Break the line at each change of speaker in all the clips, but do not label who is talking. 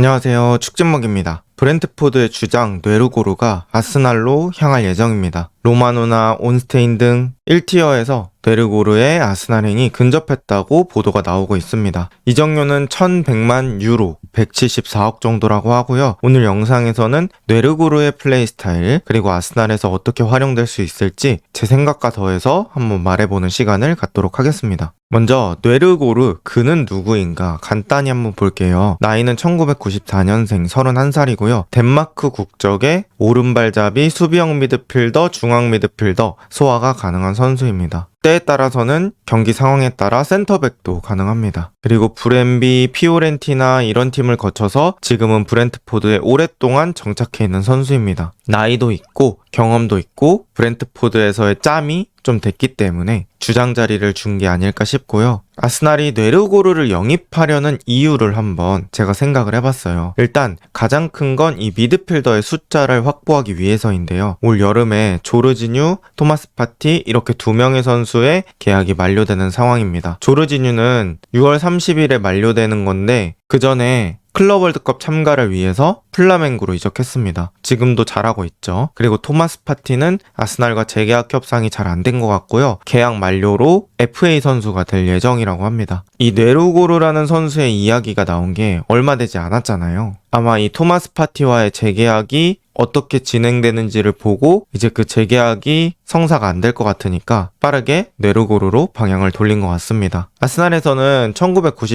안녕하세요. 축진먹입니다. 브렌트포드의 주장 뇌르고르가 아스날로 향할 예정입니다. 로마노나 온스테인 등 1티어에서 뇌르고르의 아스날행이 근접했다고 보도가 나오고 있습니다. 이적료는 1100만 유로, 174억 정도라고 하고요. 오늘 영상에서는 뇌르고르의 플레이 스타일, 그리고 아스날에서 어떻게 활용될 수 있을지 제 생각과 더해서 한번 말해보는 시간을 갖도록 하겠습니다. 먼저 뇌르고르, 그는 누구인가 간단히 한번 볼게요. 나이는 1994년생 31살이고요. 덴마크 국적의 오른발잡이 수비형 미드필더, 중앙 미드필더 소화가 가능한 선수입니다. 때에 따라서는 경기 상황에 따라 센터백도 가능합니다. 그리고 브렌비, 피오렌티나 이런 팀을 거쳐서 지금은 브렌트포드에 오랫동안 정착해 있는 선수입니다. 나이도 있고 경험도 있고 브렌트포드에서의 짬이 좀 됐기 때문에 주장 자리를 준 게 아닐까 싶고요. 아스날이 뇌르고르를 영입하려는 이유를 한번 제가 생각을 해봤어요. 일단 가장 큰 건 이 미드필더의 숫자를 확보하기 위해서인데요. 올 여름에 조르지뉴, 토마스 파티 이렇게 두 명의 선수의 계약이 만료되는 상황입니다. 조르지뉴는 6월 30일에 만료되는 건데 그 전에 클럽 월드컵 참가를 위해서 플라멩구로 이적했습니다. 지금도 잘하고 있죠. 그리고 토마스 파티는 아스날과 재계약 협상이 잘 안 된 것 같고요. 계약 만료로 FA 선수가 될 예정이라고 합니다. 이 뇌르고르라는 선수의 이야기가 나온 게 얼마 되지 않았잖아요. 아마 이 토마스 파티와의 재계약이 어떻게 진행되는지를 보고 이제 그 재계약이 성사가 안 될 것 같으니까 빠르게 뇌르고르로 방향을 돌린 것 같습니다. 아스날에서는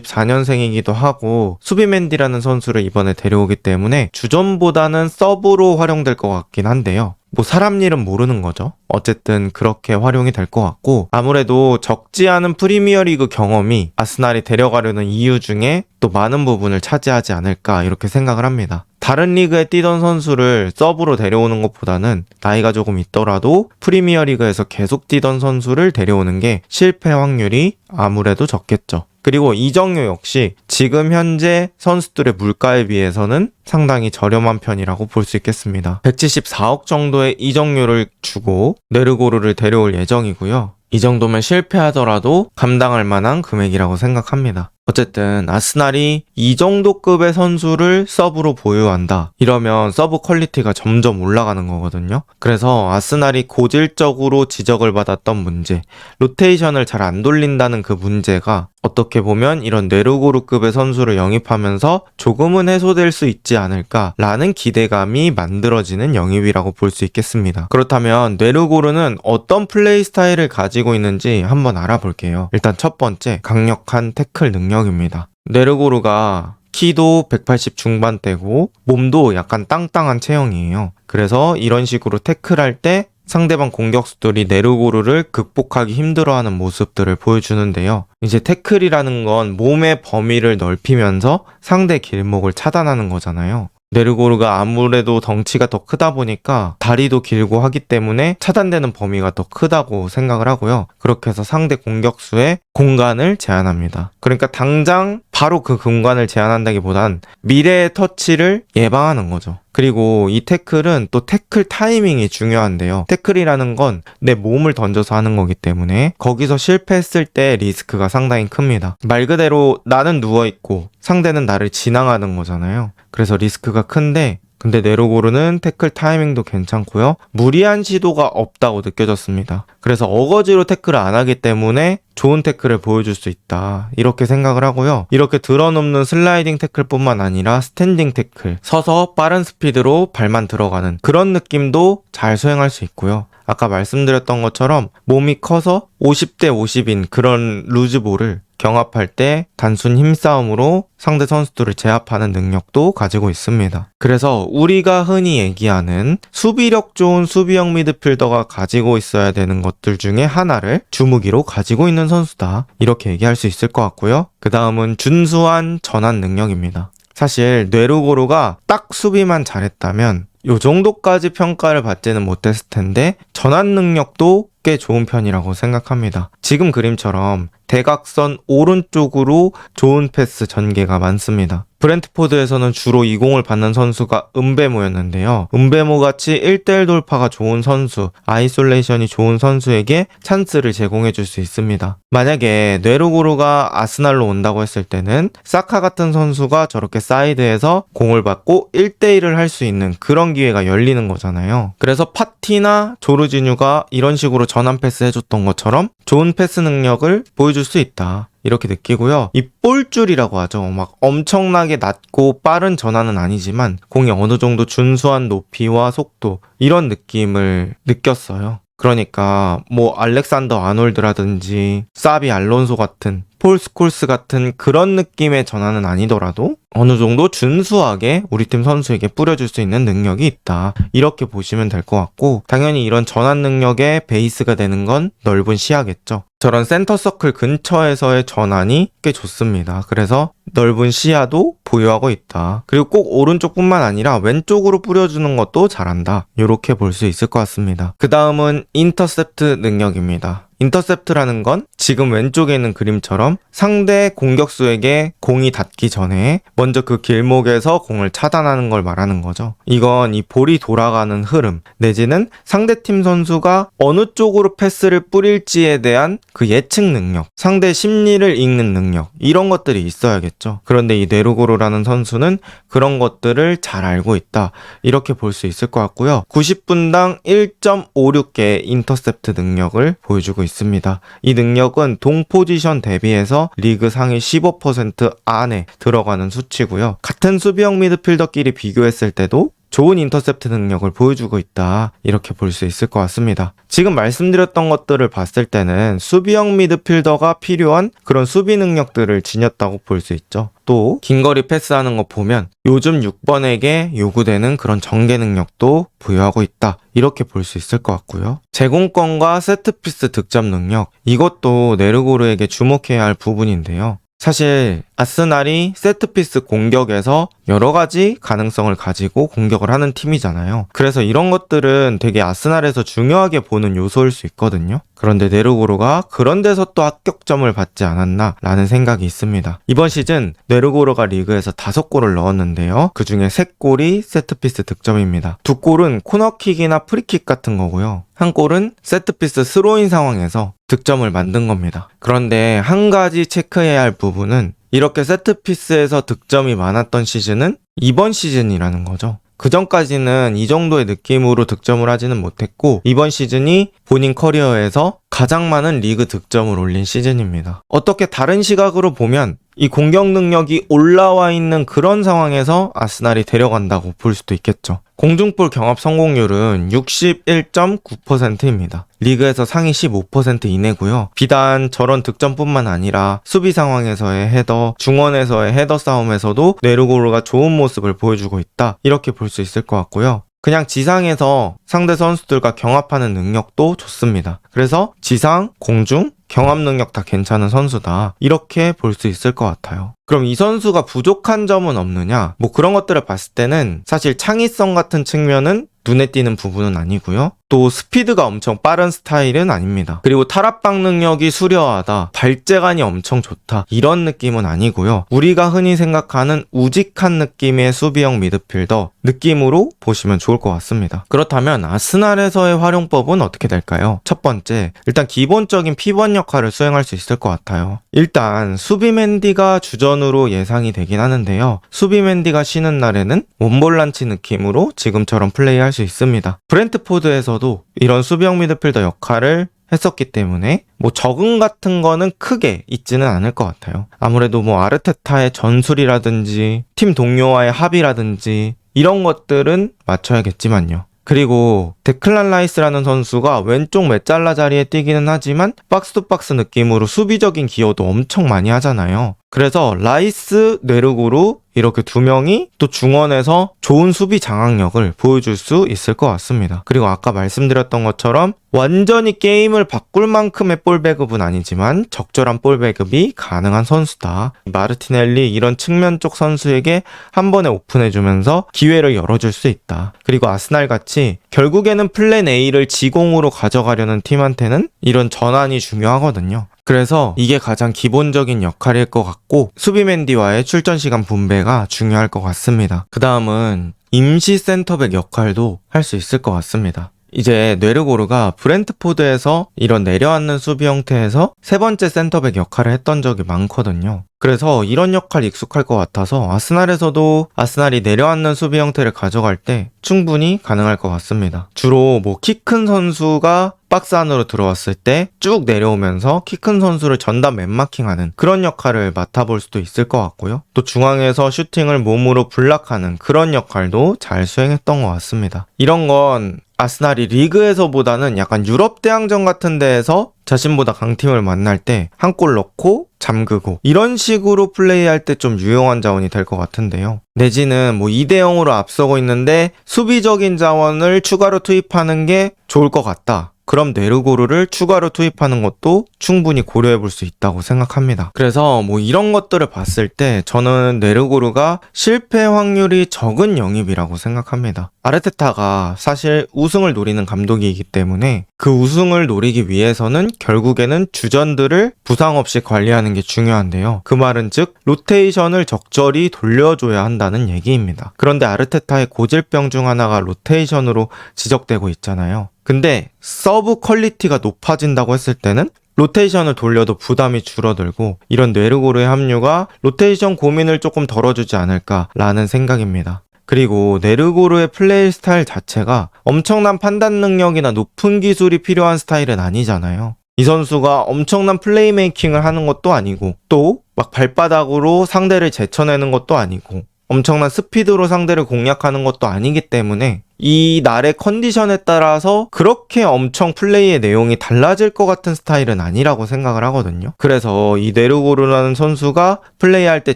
1994년생이기도 하고 수비맨디라는 선수를 이번에 데려오기 때문에 주전보다는 서브로 활용될 것 같긴 한데요. 사람 일은 모르는 거죠. 어쨌든 그렇게 활용이 될 것 같고 아무래도 적지 않은 프리미어리그 경험이 아스날이 데려가려는 이유 중에 또 많은 부분을 차지하지 않을까 이렇게 생각을 합니다. 다른 리그에 뛰던 선수를 서브로 데려오는 것보다는 나이가 조금 있더라도 프리미어리그에서 계속 뛰던 선수를 데려오는 게 실패 확률이 아무래도 적겠죠. 그리고 이적료 역시 지금 현재 선수들의 물가에 비해서는 상당히 저렴한 편이라고 볼 수 있겠습니다. 174억 정도의 이적료를 주고 뇌르고르를 데려올 예정이고요. 이 정도면 실패하더라도 감당할 만한 금액이라고 생각합니다. 어쨌든 아스날이 이 정도 급의 선수를 서브로 보유한다. 이러면 서브 퀄리티가 점점 올라가는 거거든요. 그래서 아스날이 고질적으로 지적을 받았던 문제, 로테이션을 잘 안 돌린다는 그 문제가 어떻게 보면 이런 뇌르고르급의 선수를 영입하면서 조금은 해소될 수 있지 않을까라는 기대감이 만들어지는 영입이라고 볼 수 있겠습니다. 그렇다면 뇌르고르는 어떤 플레이 스타일을 가지고 있는지 한번 알아볼게요. 일단 첫 번째, 강력한 태클 능력입니다. 뇌르고르가 키도 180 중반대고 몸도 약간 땅땅한 체형이에요. 그래서 이런 식으로 태클할 때 상대방 공격수들이 뇌르고르를 극복하기 힘들어하는 모습들을 보여주는데요. 이제 태클이라는 건 몸의 범위를 넓히면서 상대 길목을 차단하는 거잖아요. 뇌르고르가 아무래도 덩치가 더 크다 보니까 다리도 길고 하기 때문에 차단되는 범위가 더 크다고 생각을 하고요. 그렇게 해서 상대 공격수의 공간을 제한합니다. 그러니까 당장 바로 그 공간을 제한한다기보단 미래의 터치를 예방하는 거죠. 그리고 이 태클은 또 태클 타이밍이 중요한데요. 태클이라는 건 내 몸을 던져서 하는 거기 때문에 거기서 실패했을 때 리스크가 상당히 큽니다. 말 그대로 나는 누워있고 상대는 나를 지나가는 거잖아요. 그래서 리스크가 큰데 근데 뇌르고르는 태클 타이밍도 괜찮고요. 무리한 시도가 없다고 느껴졌습니다. 그래서 어거지로 태클을 안 하기 때문에 좋은 태클을 보여줄 수 있다. 이렇게 생각을 하고요. 이렇게 드러눕는 슬라이딩 태클뿐만 아니라 스탠딩 태클, 서서 빠른 스피드로 발만 들어가는 그런 느낌도 잘 수행할 수 있고요. 아까 말씀드렸던 것처럼 몸이 커서 50대 50인 그런 루즈볼을 경합할 때 단순 힘싸움으로 상대 선수들을 제압하는 능력도 가지고 있습니다. 그래서 우리가 흔히 얘기하는 수비력 좋은 수비형 미드필더가 가지고 있어야 되는 것들 중에 하나를 주무기로 가지고 있는 선수다. 이렇게 얘기할 수 있을 것 같고요. 그 다음은 준수한 전환 능력입니다. 사실 뇌르고르가 딱 수비만 잘했다면 요 정도까지 평가를 받지는 못했을 텐데 전환 능력도 꽤 좋은 편이라고 생각합니다. 지금 그림처럼 대각선 오른쪽으로 좋은 패스 전개가 많습니다. 브렌트포드에서는 주로 이 공을 받는 선수가 은베모였는데요. 은베모같이 1대1 돌파가 좋은 선수, 아이솔레이션이 좋은 선수에게 찬스를 제공해 줄 수 있습니다. 만약에 뇌르고르가 아스날로 온다고 했을 때는 사카 같은 선수가 저렇게 사이드에서 공을 받고 1대1을 할 수 있는 그런 기회가 열리는 거잖아요. 그래서 파티나 조르지뉴가 이런 식으로 전환 패스 해줬던 것처럼 좋은 패스 능력을 보여줄 수 있다. 이렇게 느끼고요. 이 볼줄이라고 하죠. 막 엄청나게 낮고 빠른 전환은 아니지만 공이 어느 정도 준수한 높이와 속도 이런 느낌을 느꼈어요. 그러니까 뭐 알렉산더 아놀드라든지 사비 알론소 같은 폴 스콜스 같은 그런 느낌의 전환은 아니더라도 어느 정도 준수하게 우리 팀 선수에게 뿌려줄 수 있는 능력이 있다. 이렇게 보시면 될 것 같고, 당연히 이런 전환 능력의 베이스가 되는 건 넓은 시야겠죠. 저런 센터 서클 근처에서의 전환이 꽤 좋습니다. 그래서 넓은 시야도 보유하고 있다. 그리고 꼭 오른쪽뿐만 아니라 왼쪽으로 뿌려주는 것도 잘한다. 이렇게 볼 수 있을 것 같습니다. 그 다음은 인터셉트 능력입니다. 인터셉트라는 건 지금 왼쪽에 있는 그림처럼 상대 공격수에게 공이 닿기 전에 먼저 그 길목에서 공을 차단하는 걸 말하는 거죠. 이건 이 볼이 돌아가는 흐름 내지는 상대팀 선수가 어느 쪽으로 패스를 뿌릴지에 대한 그 예측 능력, 상대 심리를 읽는 능력, 이런 것들이 있어야겠죠. 그런데 이 네르고르라는 선수는 그런 것들을 잘 알고 있다. 이렇게 볼 수 있을 것 같고요. 90분당 1.56개의 인터셉트 능력을 보여주고 있습니다. 이 능력은 동 포지션 대비해서 리그 상위 15% 안에 들어가는 수치고요. 같은 수비형 미드필더끼리 비교했을 때도 좋은 인터셉트 능력을 보여주고 있다. 이렇게 볼 수 있을 것 같습니다. 지금 말씀드렸던 것들을 봤을 때는 수비형 미드필더가 필요한 그런 수비 능력들을 지녔다고 볼 수 있죠. 또 긴거리 패스하는 거 보면 요즘 6번에게 요구되는 그런 전개 능력도 부여하고 있다. 이렇게 볼 수 있을 것 같고요. 제공권과 세트피스 득점 능력, 이것도 네르고르에게 주목해야 할 부분인데요. 사실 아스날이 세트피스 공격에서 여러 가지 가능성을 가지고 공격을 하는 팀이잖아요. 그래서 이런 것들은 되게 아스날에서 중요하게 보는 요소일 수 있거든요. 그런데 네르고르가 그런 데서 또 합격점을 받지 않았나 라는 생각이 있습니다. 이번 시즌 네르고르가 리그에서 5골을 넣었는데요. 그중에 3골이 세트피스 득점입니다. 2골은 코너킥이나 프리킥 같은 거고요. 1골은 세트피스 스로인 상황에서 득점을 만든 겁니다. 그런데 한 가지 체크해야 할 부분은 이렇게 세트피스에서 득점이 많았던 시즌은 이번 시즌이라는 거죠. 그 전까지는 이 정도의 느낌으로 득점을 하지는 못했고 이번 시즌이 본인 커리어에서 가장 많은 리그 득점을 올린 시즌입니다. 어떻게 다른 시각으로 보면 이 공격 능력이 올라와 있는 그런 상황에서 아스날이 데려간다고 볼 수도 있겠죠. 공중볼 경합 성공률은 61.9%입니다. 리그에서 상위 15% 이내고요. 비단 저런 득점뿐만 아니라 수비 상황에서의 헤더, 중원에서의 헤더 싸움에서도 네르고르가 좋은 모습을 보여주고 있다. 이렇게 볼 수 있을 것 같고요. 그냥 지상에서 상대 선수들과 경합하는 능력도 좋습니다. 그래서 지상, 공중, 경합 능력 다 괜찮은 선수다. 이렇게 볼 수 있을 것 같아요. 그럼 이 선수가 부족한 점은 없느냐? 뭐 그런 것들을 봤을 때는 사실 창의성 같은 측면은 눈에 띄는 부분은 아니고요. 또 스피드가 엄청 빠른 스타일은 아닙니다. 그리고 탈압박 능력이 수려하다, 발재간이 엄청 좋다, 이런 느낌은 아니고요. 우리가 흔히 생각하는 우직한 느낌의 수비형 미드필더 느낌으로 보시면 좋을 것 같습니다. 그렇다면 아스날에서의 활용법은 어떻게 될까요? 첫 번째, 일단 기본적인 피벗 역할을 수행할 수 있을 것 같아요. 일단 수비 맨디가 주전으로 예상이 되긴 하는데요. 수비 맨디가 쉬는 날에는 원볼란치 느낌으로 지금처럼 플레이할 수 있습니다. 브렌트포드에서도 이런 수비형 미드필더 역할을 했었기 때문에 뭐 적응 같은 거는 크게 있지는 않을 것 같아요. 아무래도 뭐 아르테타의 전술이라든지 팀 동료와의 합의라든지 이런 것들은 맞춰야겠지만요. 그리고 데클란 라이스라는 선수가 왼쪽 메잘라 자리에 뛰기는 하지만 박스투박스 느낌으로 수비적인 기여도 엄청 많이 하잖아요. 그래서 라이스, 네르고르 이렇게 두 명이 또 중원에서 좋은 수비 장악력을 보여줄 수 있을 것 같습니다. 그리고 아까 말씀드렸던 것처럼 완전히 게임을 바꿀 만큼의 볼 배급은 아니지만 적절한 볼 배급이 가능한 선수다. 마르티넬리 이런 측면 쪽 선수에게 한 번에 오픈해주면서 기회를 열어줄 수 있다. 그리고 아스날 같이 결국에는 플랜 A를 지공으로 가져가려는 팀한테는 이런 전환이 중요하거든요. 그래서 이게 가장 기본적인 역할일 것 같고 수비맨디와의 출전 시간 분배가 중요할 것 같습니다. 그 다음은 임시 센터백 역할도 할 수 있을 것 같습니다. 이제 뇌르고르가 브렌트포드에서 이런 내려앉는 수비 형태에서 세 번째 센터백 역할을 했던 적이 많거든요. 그래서 이런 역할 익숙할 것 같아서 아스날에서도 아스날이 내려앉는 수비 형태를 가져갈 때 충분히 가능할 것 같습니다. 주로 키 큰 선수가 박스 안으로 들어왔을 때 쭉 내려오면서 키 큰 선수를 전담 맨마킹하는 그런 역할을 맡아볼 수도 있을 것 같고요. 또 중앙에서 슈팅을 몸으로 블락하는 그런 역할도 잘 수행했던 것 같습니다. 이런 건 아스날이 리그에서보다는 약간 유럽 대항전 같은 데에서 자신보다 강팀을 만날 때 한 골 넣고 잠그고 이런 식으로 플레이할 때 좀 유용한 자원이 될 것 같은데요. 내지는 2대 0으로 앞서고 있는데 수비적인 자원을 추가로 투입하는 게 좋을 것 같다. 그럼 뇌르고르를 추가로 투입하는 것도 충분히 고려해 볼 수 있다고 생각합니다. 그래서 이런 것들을 봤을 때 저는 뇌르고르가 실패 확률이 적은 영입이라고 생각합니다. 아르테타가 사실 우승을 노리는 감독이기 때문에 그 우승을 노리기 위해서는 결국에는 주전들을 부상 없이 관리하는 게 중요한데요. 그 말은 즉 로테이션을 적절히 돌려줘야 한다는 얘기입니다. 그런데 아르테타의 고질병 중 하나가 로테이션으로 지적되고 있잖아요. 근데 서브 퀄리티가 높아진다고 했을 때는 로테이션을 돌려도 부담이 줄어들고 이런 뇌르고르의 합류가 로테이션 고민을 조금 덜어주지 않을까라는 생각입니다. 그리고 뇌르고르의 플레이 스타일 자체가 엄청난 판단 능력이나 높은 기술이 필요한 스타일은 아니잖아요. 이 선수가 엄청난 플레이메이킹을 하는 것도 아니고 또 발바닥으로 상대를 제쳐내는 것도 아니고 엄청난 스피드로 상대를 공략하는 것도 아니기 때문에 이 날의 컨디션에 따라서 그렇게 엄청 플레이의 내용이 달라질 것 같은 스타일은 아니라고 생각을 하거든요. 그래서 이 뇌르고르라는 선수가 플레이할 때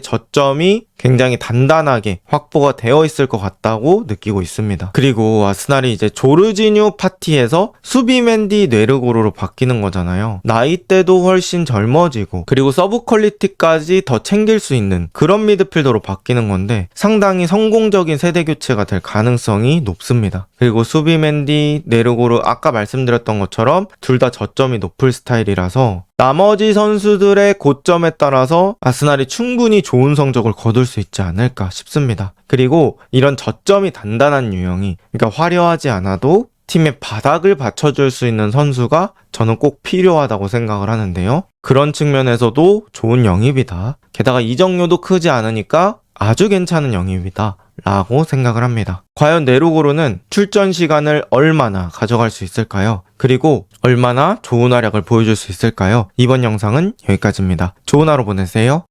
저점이 굉장히 단단하게 확보가 되어 있을 것 같다고 느끼고 있습니다. 그리고 아스날이 이제 조르지뉴 파티에서 수비맨디 뇌르고르로 바뀌는 거잖아요. 나이대도 훨씬 젊어지고 그리고 서브 퀄리티까지 더 챙길 수 있는 그런 미드필더로 바뀌는 건데 상당히 성공적인 세대 교체가 될 가능성이 높습니다. 그리고 수비맨디, 뇌르고르 아까 말씀드렸던 것처럼 둘 다 저점이 높을 스타일이라서 나머지 선수들의 고점에 따라서 아스날이 충분히 좋은 성적을 거둘 수 있지 않을까 싶습니다. 그리고 이런 저점이 단단한 유형이 그러니까 화려하지 않아도 팀의 바닥을 받쳐줄 수 있는 선수가 저는 꼭 필요하다고 생각을 하는데요. 그런 측면에서도 좋은 영입이다. 게다가 이적료도 크지 않으니까 아주 괜찮은 영입이다 라고 생각을 합니다. 과연 뇌르고르는 출전 시간을 얼마나 가져갈 수 있을까요? 그리고 얼마나 좋은 활약을 보여줄 수 있을까요? 이번 영상은 여기까지입니다. 좋은 하루 보내세요.